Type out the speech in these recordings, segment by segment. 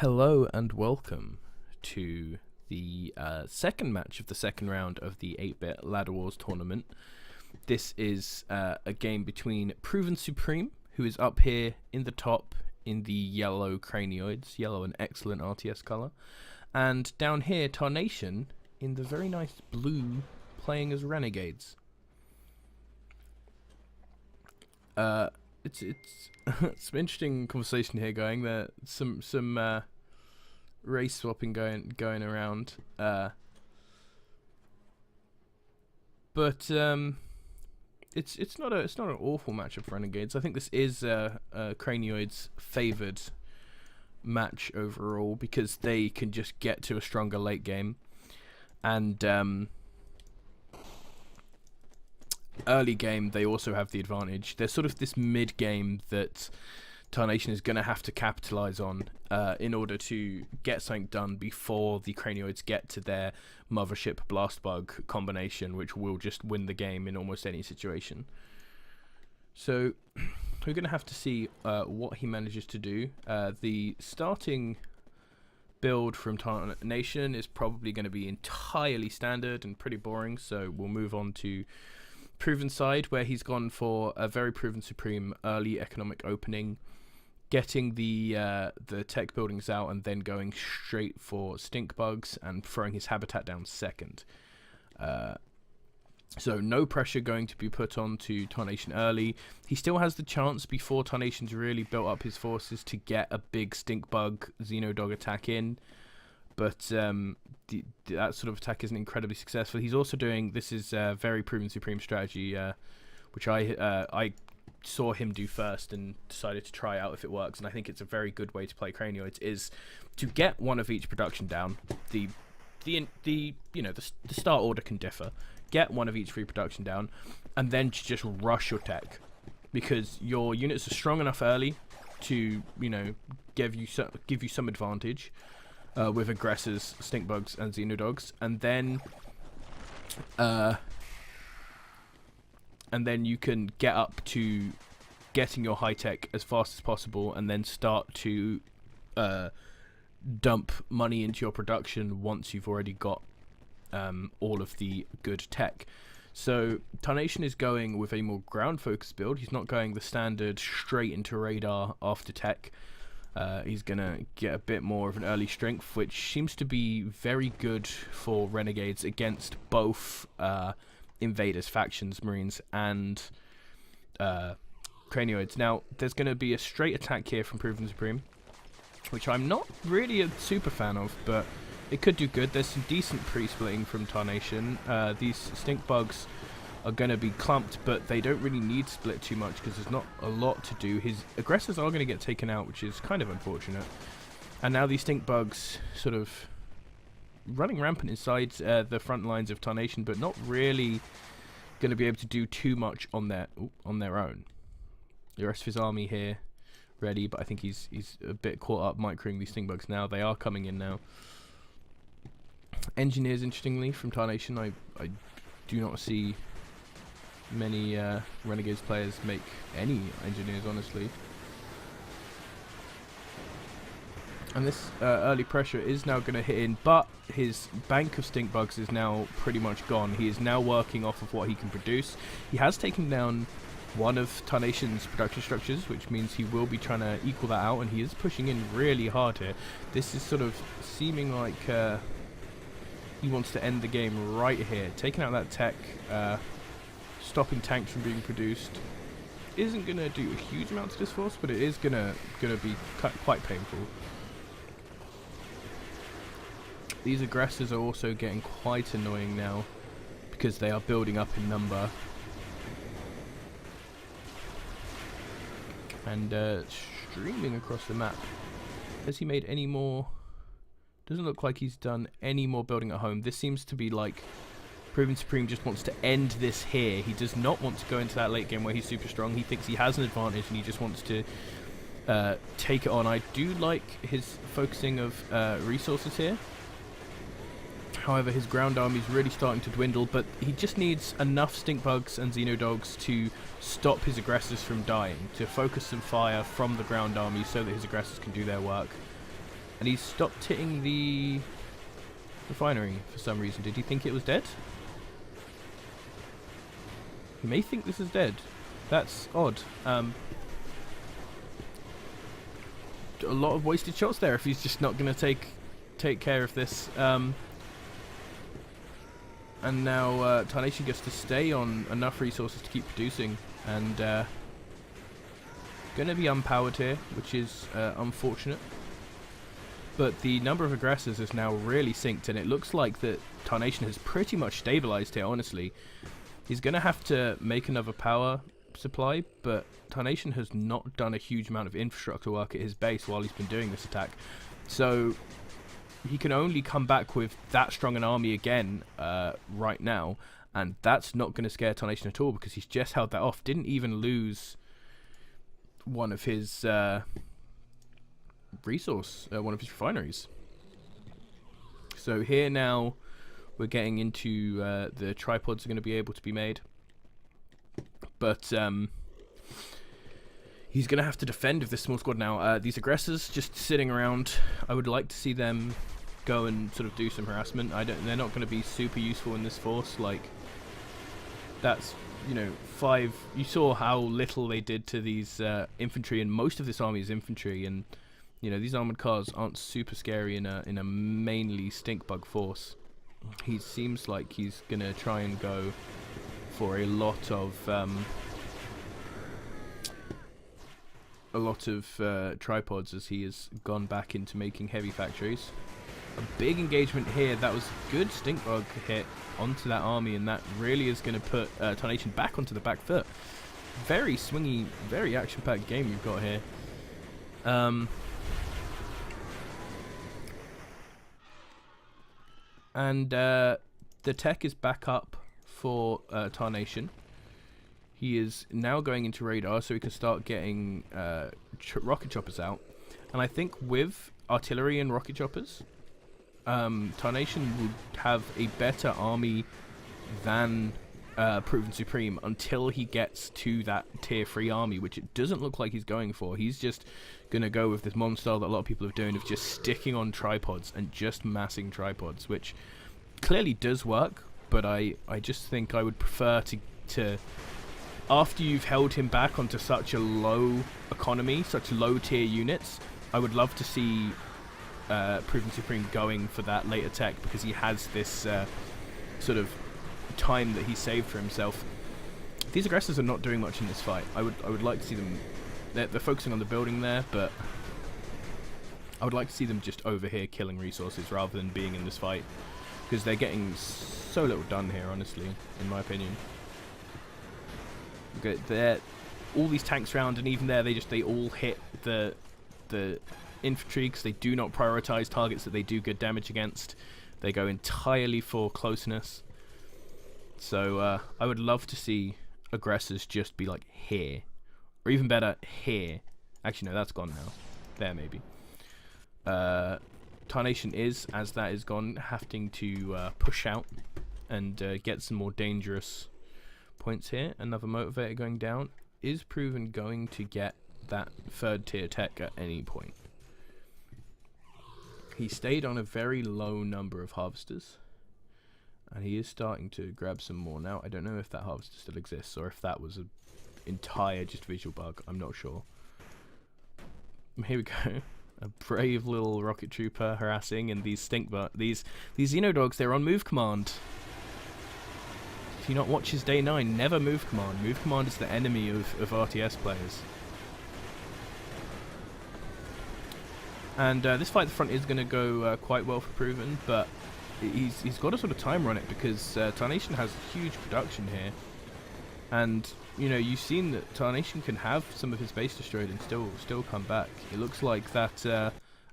Hello and welcome to the second match of the second round of the 8-bit Ladderwars tournament. This is a game between ProvenSupreme, who is up here in the top in the yellow cranioids, yellow and excellent RTS colour, and down here Tarnation in the very nice blue, playing as renegades. It's it's an interesting conversation here going. There some race swapping going around, but it's not an awful matchup for Renegades. I think this is Cranioid's favoured match overall because they can just get to a stronger late game, and early game they also have the advantage. There's sort of this mid game that Tarnation is going to have to capitalise on in order to get something done before the Cranioids get to their Mothership Blast Bug combination, which will just win the game in almost any situation. So we're going to have to see what he manages to do. The starting build from Tarnation is probably going to be entirely standard and pretty boring, so we'll move on to Proven side, where he's gone for a very ProvenSupreme early economic opening, getting the tech buildings out and then going straight for stink bugs and throwing his habitat down second. So no pressure going to be put on to Tarnation early. He still has the chance before Tarnation's really built up his forces to get a big stink bug Xenodog attack in, but that sort of attack isn't incredibly successful. He's also doing, this is a very ProvenSupreme strategy, which I saw him do first and decided to try out if it works, and I think it's a very good way to play Cranioids, is to get one of each production down. The start order can differ. Get one of each free production down, and then to just rush your tech, because your units are strong enough early to give you some advantage with aggressors, stink bugs, and xenodogs, and then you can get up to getting your high tech as fast as possible, and then start to dump money into your production once you've already got all of the good tech. So Tarnation is going with a more ground focused build. He's not going the standard straight into radar after tech. He's gonna get a bit more of an early strength, which seems to be very good for Renegades against both invaders, factions, Marines, and Cranioids. Now, there's going to be a straight attack here from ProvenSupreme, which I'm not really a super fan of, but it could do good. There's some decent pre-splitting from Tarnation. These stink bugs are going to be clumped, but they don't really need to split too much because there's not a lot to do. His aggressors are going to get taken out, which is kind of unfortunate. And now these stink bugs sort of running rampant inside the front lines of Tarnation, but not really going to be able to do too much on their own. The rest of his army here ready, but I think he's a bit caught up microing these stink bugs now. They are coming in now. Engineers, interestingly, from Tarnation, I do not see many Renegades players make any engineers, honestly. And this early pressure is now going to hit in, but his bank of stink bugs is now pretty much gone. He is now working off of what he can produce. He has taken down one of Tarnation's production structures, which means he will be trying to equal that out, and he is pushing in really hard here. This is sort of seeming like he wants to end the game right here. Taking out that tech, stopping tanks from being produced, isn't going to do a huge amount to this force, but it is going to be quite painful. These aggressors are also getting quite annoying now because they are building up in number. And streaming across the map. Has he made any more? Doesn't look like he's done any more building at home. This seems to be like ProvenSupreme just wants to end this here. He does not want to go into that late game where he's super strong. He thinks he has an advantage and he just wants to take it on. I do like his focusing of resources here. However, his ground army is really starting to dwindle, but he just needs enough stink bugs and xenodogs to stop his aggressors from dying, to focus some fire from the ground army so that his aggressors can do their work. And he's stopped hitting the refinery for some reason. Did he think it was dead? He may think this is dead. That's odd. A lot of wasted shots there if he's just not going to take care of this. And now Tarnation gets to stay on enough resources to keep producing, and going to be unpowered here, which is unfortunate. But the number of aggressors is now really synced, and it looks like that Tarnation has pretty much stabilized here, honestly. He's going to have to make another power supply, but Tarnation has not done a huge amount of infrastructure work at his base while he's been doing this attack. So he can only come back with that strong an army again right now, and that's not going to scare Tarnation at all, because he's just held that off. Didn't even lose one of his one of his refineries. So here now we're getting into the tripods are going to be able to be made, but he's going to have to defend with this small squad now. These aggressors just sitting around, I would like to see them go and sort of do some harassment. They're not going to be super useful in this force. Like, that's, you know, 5. You saw how little they did to these infantry, and most of this army is infantry, and you know, these armored cars aren't super scary in a mainly stink bug force. He seems like he's gonna try and go for a lot of tripods, as he has gone back into making heavy factories. A big engagement here. That was a good stink bug hit onto that army, and that really is going to put Tarnation back onto the back foot. Very swingy, very action-packed game you've got here. And the tech is back up for Tarnation. He is now going into radar, so he can start getting rocket choppers out. And I think with artillery and rocket choppers, Tarnation would have a better army than ProvenSupreme until he gets to that tier 3 army, which it doesn't look like he's going for. He's just going to go with this mod style that a lot of people are doing, of just sticking on tripods and just massing tripods, which clearly does work, but I just think I would prefer to after you've held him back onto such a low economy, such low tier units, I would love to see ProvenSupreme going for that later tech, because he has this sort of time that he saved for himself. These aggressors are not doing much in this fight. I would like to see them. They're focusing on the building there, but I would like to see them just over here killing resources rather than being in this fight, because they're getting so little done here, honestly, in my opinion. All these tanks around, and even there, they all hit the infantry, because they do not prioritize targets that they do good damage against. They go entirely for closeness. So I would love to see aggressors just be like here, or even better, here. Actually, no, that's gone now. There, maybe. Tarnation is, as that is gone, having to push out and get some more dangerous points here. Another motivator going down. Is Proven going to get that 3rd tier tech at any point? He stayed on a very low number of harvesters, and he is starting to grab some more now. I don't know if that harvester still exists, or if that was an entire just visual bug. I'm not sure. Here we go. A brave little rocket trooper harassing, and these these Xenodogs, they're on move command. If you not watch his day 9, never move command. Move command is the enemy of RTS players. And this fight at the front is going to go quite well for Proven, but he's got to sort of time run it, because Tarnation has huge production here. And, you know, you've seen that Tarnation can have some of his base destroyed and still come back. It looks like that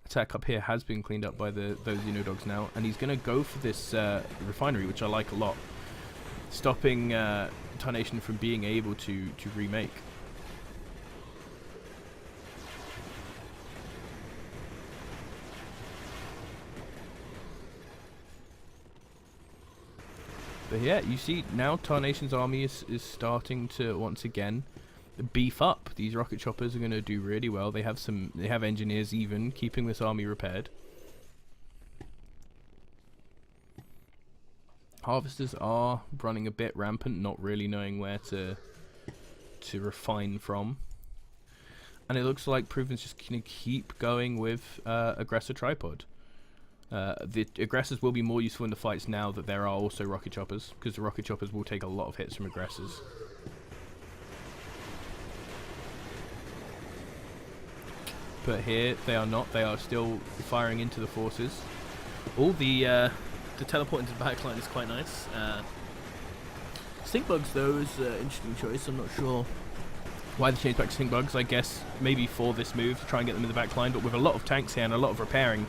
attack up here has been cleaned up by those Xenodogs now, and he's going to go for this refinery, which I like a lot, stopping Tarnation from being able to remake. But yeah, you see now Tarnation's army is starting to once again beef up. These rocket choppers are going to do really well. They have engineers even keeping this army repaired. Harvesters are running a bit rampant, not really knowing where to refine from. And it looks like Proven's just going to keep going with Aggressor Tripod. The Aggressors will be more useful in the fights now that there are also Rocket Choppers, because the Rocket Choppers will take a lot of hits from Aggressors. But here, they are not. They are still firing into the forces. All the teleport into the backline is quite nice. Stink Bugs, though, is an interesting choice. I'm not sure why they changed back to Stink Bugs. I guess maybe for this move to try and get them in the back line, but with a lot of tanks here and a lot of repairing,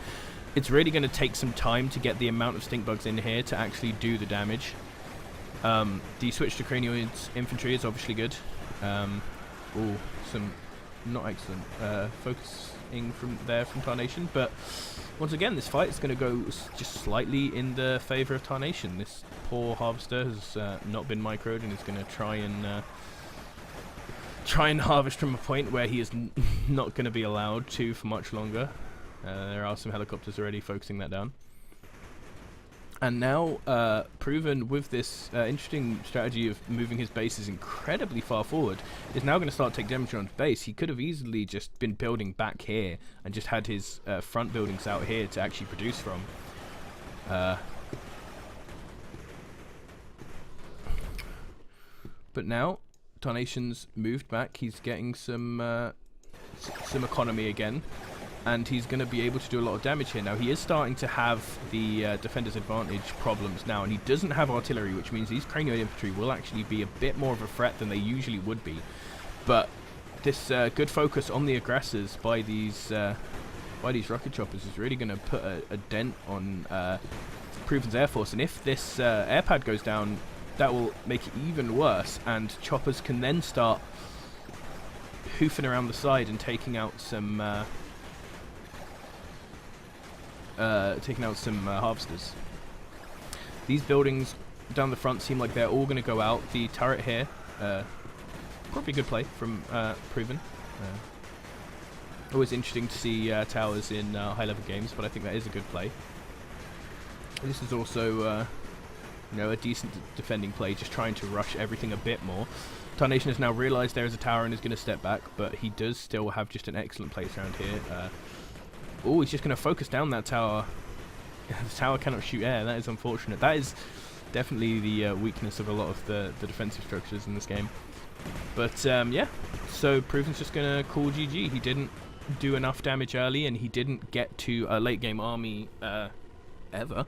it's really going to take some time to get the amount of Stink Bugs in here to actually do the damage. The switch to Cranioids infantry is obviously good. Some not excellent focusing from Tarnation, but once again this fight is going to go just slightly in the favour of Tarnation. This poor Harvester has not been microed and is going to try and harvest from a point where he is not going to be allowed to for much longer. There are some helicopters already focusing that down. And now Proven, with this interesting strategy of moving his bases incredibly far forward, is now going to start to take damage on his base. He could have easily just been building back here and just had his front buildings out here to actually produce from. But now Tarnation's moved back. He's getting some economy again. And he's going to be able to do a lot of damage here. Now, he is starting to have the defender's advantage problems now, and he doesn't have artillery, which means these Cranioid infantry will actually be a bit more of a threat than they usually would be. But this good focus on the aggressors by these rocket choppers is really going to put a dent on Proven's air force. And if this air pad goes down, that will make it even worse, and choppers can then start hoofing around the side and taking out some harvesters. These buildings down the front seem like they're all going to go out. The turret here, probably a good play from Proven. Always interesting to see towers in high-level games, but I think that is a good play. This is also, a decent defending play, just trying to rush everything a bit more. Tarnation has now realised there is a tower and is going to step back, but he does still have just an excellent place around here. Oh, he's just going to focus down that tower. The tower cannot shoot air. That is unfortunate. That is definitely the weakness of a lot of the defensive structures in this game. But, yeah. So, Proven's just going to call GG. He didn't do enough damage early, and he didn't get to a late-game army ever.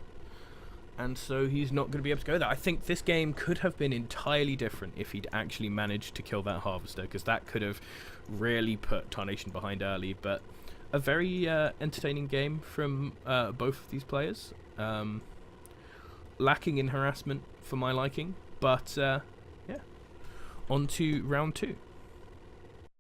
And so he's not going to be able to go there. I think this game could have been entirely different if he'd actually managed to kill that Harvester, because that could have really put Tarnation behind early. But a very entertaining game from both of these players. Lacking in harassment for my liking, but yeah. On to round 2.